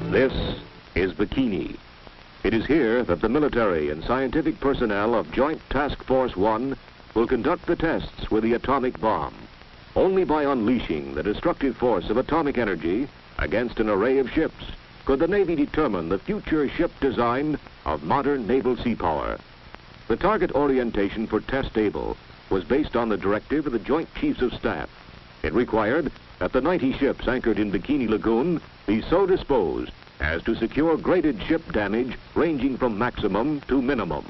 This is Bikini. It is here that the military and scientific personnel of Joint Task Force 1 will conduct the tests with the atomic bomb. Only by unleashing the destructive force of atomic energy against an array of ships could the Navy determine the future ship design of modern naval sea power. The target orientation for Test Able was based on the directive of the Joint Chiefs of Staff. It required that the 90 ships anchored in Bikini Lagoon be so disposed as to secure graded ship damage ranging from maximum to minimum.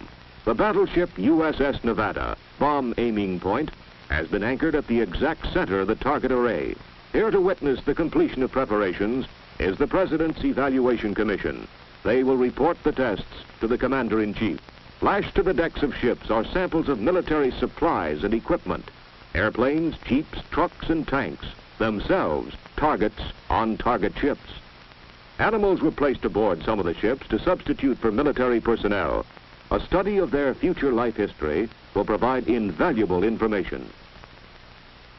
The battleship USS Nevada, bomb aiming point, has been anchored at the exact center of the target array. Here to witness the completion of preparations is the President's Evaluation Commission. They will report the tests to the Commander-in-Chief. Lashed to the decks of ships are samples of military supplies and equipment. Airplanes, jeeps, trucks, and tanks, themselves targets on target ships. Animals were placed aboard some of the ships to substitute for military personnel. A study of their future life history will provide invaluable information.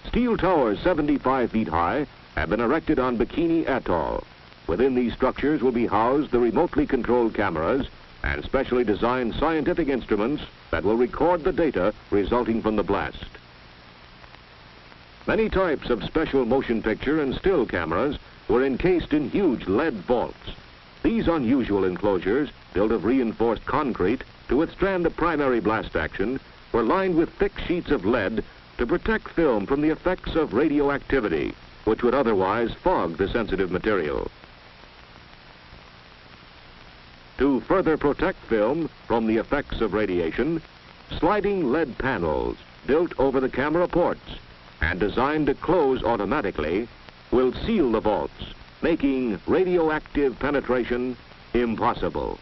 Steel towers 75 feet high have been erected on Bikini Atoll. Within these structures will be housed the remotely controlled cameras and specially designed scientific instruments that will record the data resulting from the blast. Many types of special motion picture and still cameras were encased in huge lead vaults. These unusual enclosures, built of reinforced concrete to withstand the primary blast action, were lined with thick sheets of lead to protect film from the effects of radioactivity, which would otherwise fog the sensitive material. To further protect film from the effects of radiation, sliding lead panels built over the camera ports and designed to close automatically will seal the vaults, making radioactive penetration impossible.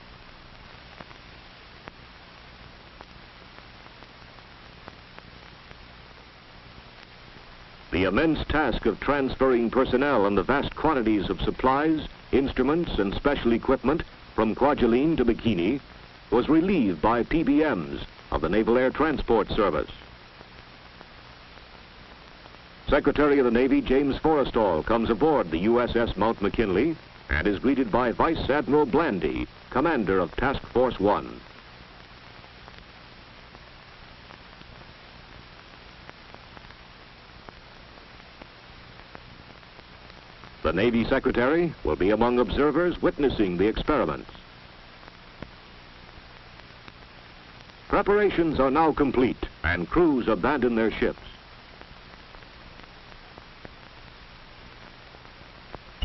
The immense task of transferring personnel and the vast quantities of supplies, instruments, and special equipment from Kwajalein to Bikini was relieved by PBMs of the Naval Air Transport Service. Secretary of the Navy James Forrestal comes aboard the USS Mount McKinley and is greeted by Vice Admiral Blandy, commander of Task Force 1. The Navy Secretary will be among observers witnessing the experiments. Preparations are now complete and crews abandon their ships.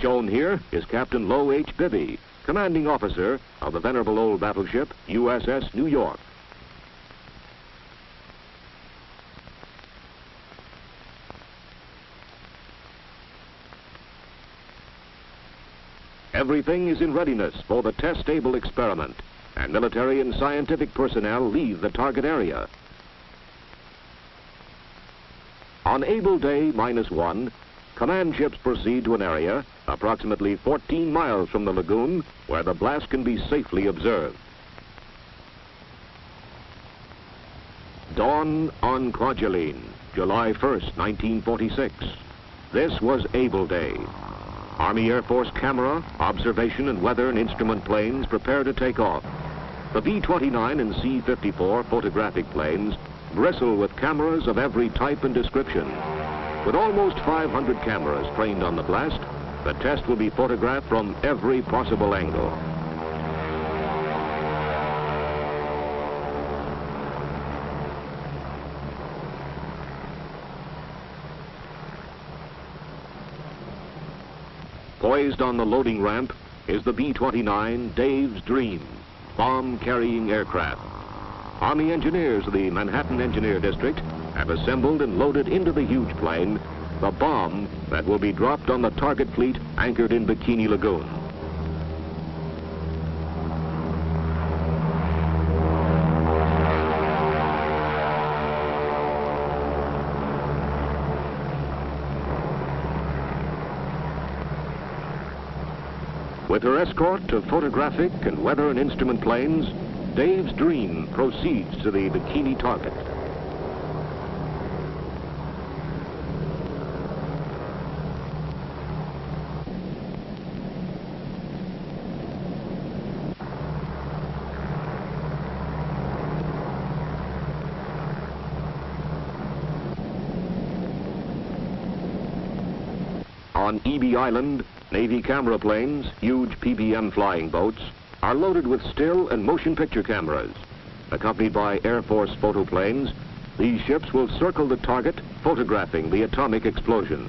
Shown here is Captain Low H. Bibby, commanding officer of the venerable old battleship USS New York. Everything is in readiness for the test-able experiment, and military and scientific personnel leave the target area. On Able Day -1, command ships proceed to an area approximately 14 miles from the lagoon where the blast can be safely observed. Dawn on Kwajalein, July 1st, 1946. This was Able Day. Army Air Force camera, observation, and weather and instrument planes prepare to take off. The B-29 and C-54 photographic planes bristle with cameras of every type and description. With almost 500 cameras trained on the blast, the test will be photographed from every possible angle. Poised on the loading ramp is the B-29 Dave's Dream, bomb-carrying aircraft. Army engineers of the Manhattan Engineer District have assembled and loaded into the huge plane the bomb that will be dropped on the target fleet anchored in Bikini Lagoon. With her escort of photographic and weather and instrument planes, Dave's Dream proceeds to the Bikini target. On EB Island, Navy camera planes, huge PPM flying boats, are loaded with still and motion picture cameras. Accompanied by Air Force photoplanes, these ships will circle the target, photographing the atomic explosion.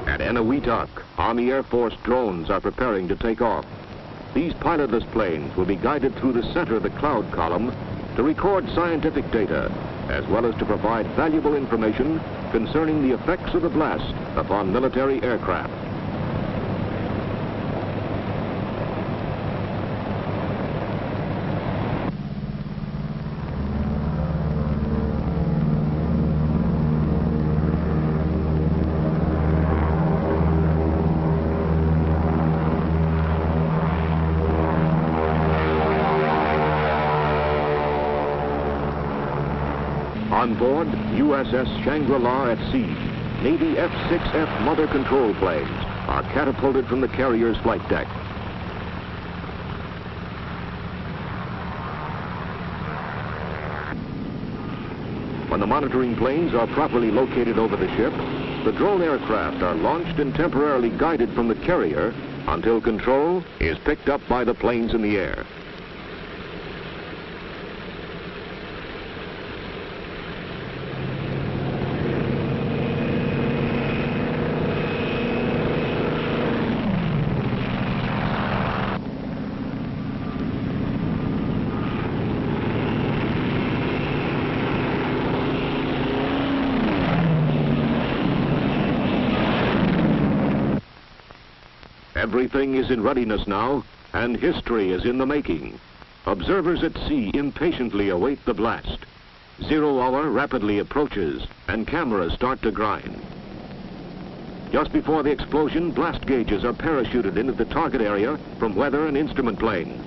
At Eniwetok, Army Air Force drones are preparing to take off. These pilotless planes will be guided through the center of the cloud column to record scientific data, as well as to provide valuable information concerning the effects of the blast upon military aircraft. On board USS Shangri-La at sea, Navy F-6F mother control planes are catapulted from the carrier's flight deck. When the monitoring planes are properly located over the ship, the drone aircraft are launched and temporarily guided from the carrier until control is picked up by the planes in the air. Everything is in readiness now, and history is in the making. Observers at sea impatiently await the blast. 0 hour rapidly approaches, and cameras start to grind. Just before the explosion, blast gauges are parachuted into the target area from weather and instrument planes.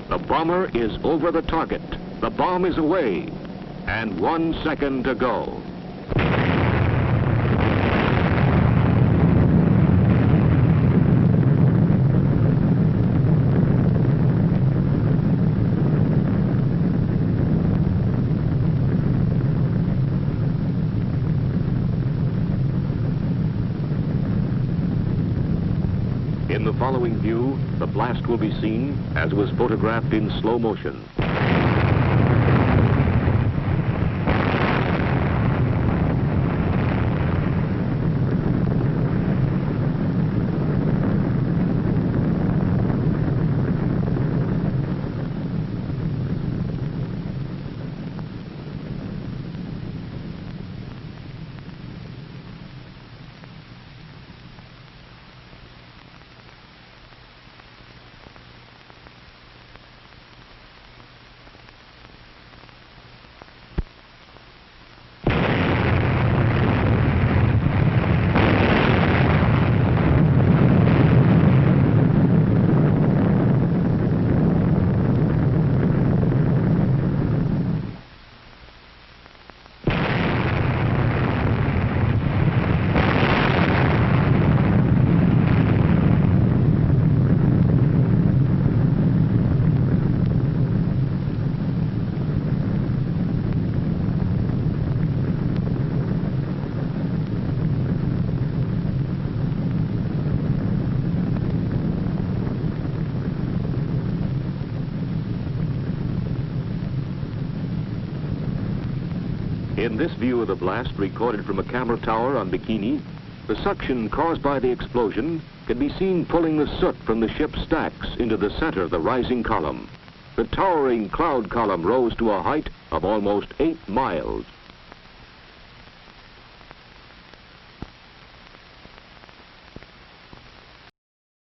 The bomber is over the target. The bomb is away, and 1 second to go. In the following view, the blast will be seen as was photographed in slow motion. In this view of the blast recorded from a camera tower on Bikini, the suction caused by the explosion can be seen pulling the soot from the ship's stacks into the center of the rising column. The towering cloud column rose to a height of almost 8 miles.